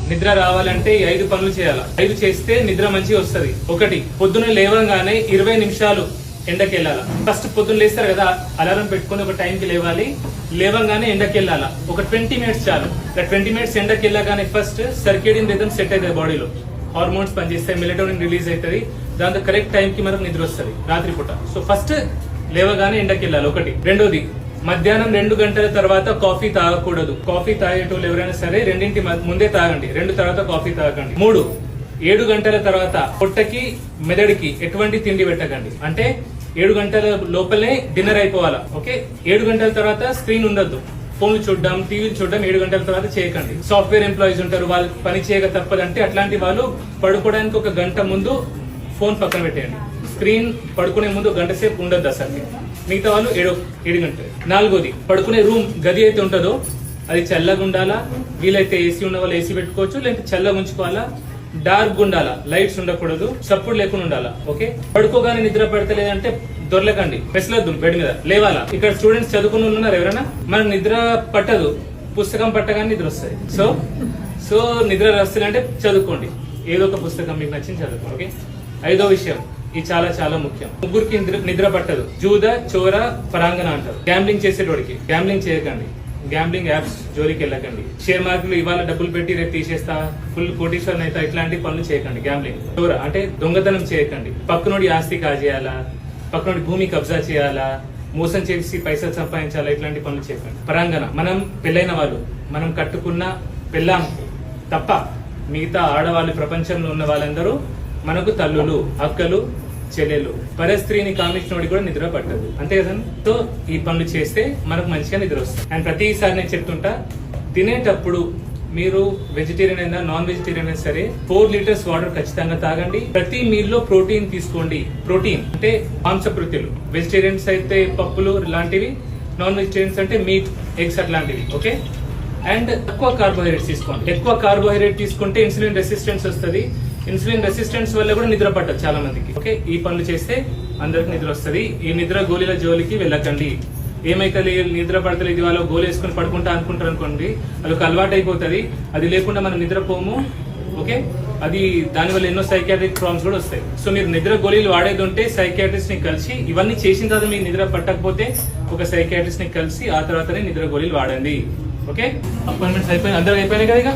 నిద్ర రావాలంటే ఈ 5 పనులు చేయాలి. 5 చేస్తే నిద్ర మంచిగా వస్తుంది. 1, పొద్దున లేవగానే 20 నిమిషాలు ఎండకి వెళ్ళాలా. ఫస్ట్ పొద్దున్న లేస్తారు కదా, అలారం పెట్టుకుని ఒక టైంకి లేవాలి. లేవగానే ఎండకి వెళ్ళాలా. ఒక 20 మినిట్స్ చాలు. 20 మినిట్స్ ఎండకి వెళ్ళగానే ఫస్ట్ సర్కేడియన్ రిథమ్ సెట్ అవుతుంది, బాడీలో హార్మోన్స్ పనిచేస్తాయి, మెలటోనిన్ రిలీజ్ అవుతుంది. దాంతో కరెక్ట్ టైం కి మనకు నిద్ర వస్తుంది రాత్రిపూట. సో ఫస్ట్ లేవగానే ఎండకి వెళ్ళాలి. 1. 2ది, మధ్యాహ్నం 2 గంటల తర్వాత కాఫీ తాగకూడదు. కాఫీ తాగేటోళ్ళు ఎవరైనా సరే 2 ముందే తాగండి, 2 తర్వాత కాఫీ తాగండి. 3, 7 గంటల తర్వాత పొట్టకి మెదడుకి ఎటువంటి తిండి పెట్టకండి. అంటే 7 గంటల లోపలే డిన్నర్ అయిపోవాలా. ఓకే, 7 గంటల తర్వాత స్క్రీన్ ఉండొద్దు. ఫోన్లు చూడడం, టీవీలు చూడడం 7 గంటల తర్వాత చేయకండి. సాఫ్ట్వేర్ ఎంప్లాయీస్ ఉంటారు, వాళ్ళు పని చేయక తప్పదంటే అట్లాంటి వాళ్ళు పడుకోవడానికి 1 గంట ముందు ఫోన్ పక్కన పెట్టేయండి. స్క్రీన్ పడుకునే ముందు 1 గంట సేపు ఉండొద్దు అసలు. మిగతా వాళ్ళు 7 గంటలు. 4ది, పడుకునే రూమ్ గది అయితే ఉంటుందో అది చల్లగా ఉండాలా. వీలైతే ఏసీ ఉన్న వాళ్ళు ఏసీ పెట్టుకోవచ్చు, లేదంటే చల్లగా ఉంచుకోవాలా. డార్క్ ఉండాలా, లైట్స్ ఉండకూడదు, చప్పుడు లేకుండా ఉండాలా. ఓకే, పడుకోగానే నిద్ర పడతలేదంటే దొరలకండి, మెసలొద్దు, బెడ్ మీద లేవాలా. ఇక్కడ స్టూడెంట్స్ చదువుకుని ఉన్నారు ఎవరైనా, మనకు నిద్ర పట్టదు, పుస్తకం పట్టగానే నిద్ర వస్తుంది. సో నిద్ర వస్తుందంటే చదువుకోండి, ఏదో ఒక పుస్తకం మీకు నచ్చింది చదువుకోండి. ఓకే, 5వ విషయం, ఇది చాలా చాలా ముఖ్యం. ముగ్గురికి నిద్ర పట్టదు. జూద, చోర, పరాంగణ అంటారు. గ్యాంబ్లింగ్ చేసేటోడికి. గ్యాంబ్లింగ్ చేయకండి, గ్యాంబ్లింగ్ యాప్స్ జోలికి వెళ్ళకండి. షేర్ మార్కెట్ ఇవాళ డబ్బులు పెట్టి రేపు తీసేస్తా, ఫుల్ కోటీశ్వర్ అయితే ఇట్లాంటి పనులు చేయకండి. గ్యాంబ్లింగ్. చోర అంటే దొంగతనం చేయకండి. పక్కనోడి ఆస్తి కాజేయాలా, పక్కనోడి భూమి కబ్జా చేయాలా, మోసం చేసి పైసలు సంపాదించాలా, ఇట్లాంటి పనులు చేయకండి. పరాంగణ, మనం పెళ్ళైన వాళ్ళు, మనం కట్టుకున్న పెళ్ళాం తప్ప మిగతా ఆడవాళ్ళు ప్రపంచంలో ఉన్న వాళ్ళందరూ మనకు తల్లులు, అక్కలు, చెల్లెలు. పరస్త్రీని కామించినోడి కూడా నిద్ర పట్టదు, అంతే కదా. సో ఈ పనులు చేస్తే మనకు మంచిగా నిద్ర వస్తుంది. అండ్ ప్రతిసారి నేను చెప్తుంటా, తినేటప్పుడు మీరు వెజిటేరియన్ అయినా నాన్ వెజిటేరియన్ అయినా సరే 4 లీటర్స్ వాటర్ ఖచ్చితంగా తాగండి. ప్రతి మీల్ లో ప్రోటీన్ తీసుకోండి. ప్రోటీన్ అంటే మాంసకృత్యులు. వెజిటేరియన్స్ అయితే పప్పులు లాంటివి, నాన్ వెజిటేరియన్స్ అంటే మీట్, ఎగ్స్ అట్లాంటివి. ఓకే, అండ్ ఎక్కువ కార్బోహైడ్రేట్స్ తీసుకోండి. ఎక్కువ కార్బోహైడ్రేట్ తీసుకుంటే ఇన్సులిన్ రెసిస్టెన్స్ వస్తుంది. ఇన్సులిన్ రెసిస్టెన్స్ వల్ల కూడా నిద్ర పట్టదు చాలా మందికి. ఓకే, ఈ పనులు చేస్తే అందరికి నిద్ర వస్తుంది. ఈ నిద్ర గోళీల జోలికి వెళ్ళకండి. ఏమైతే నిద్ర పడతలేదు, వాళ్ళు గోలు వేసుకుని పడుకుంటా అనుకుంటారు అనుకోండి, అది అలవాటు అయిపోతుంది. అది లేకుండా మనం నిద్రపోము. ఓకే, అది దానివల్ల ఎన్నో సైకియాట్రిక్ ప్రాబ్లమ్స్ కూడా వస్తాయి. సో మీరు నిద్ర గోళీలు వాడేది ఉంటే సైకియాట్రిస్ట్ ని కలిసి, ఇవన్నీ చేసిన తర్వాత మీకు నిద్ర పట్టకపోతే ఒక సైకియాట్రిస్ట్ ని కలిసి ఆ తర్వాతనే నిద్ర గోళీలు వాడండి. ఓకే, అపాయింట్మెంట్స్ అయిపోయినాయి, అందరూ అయిపోయినాయి కదా.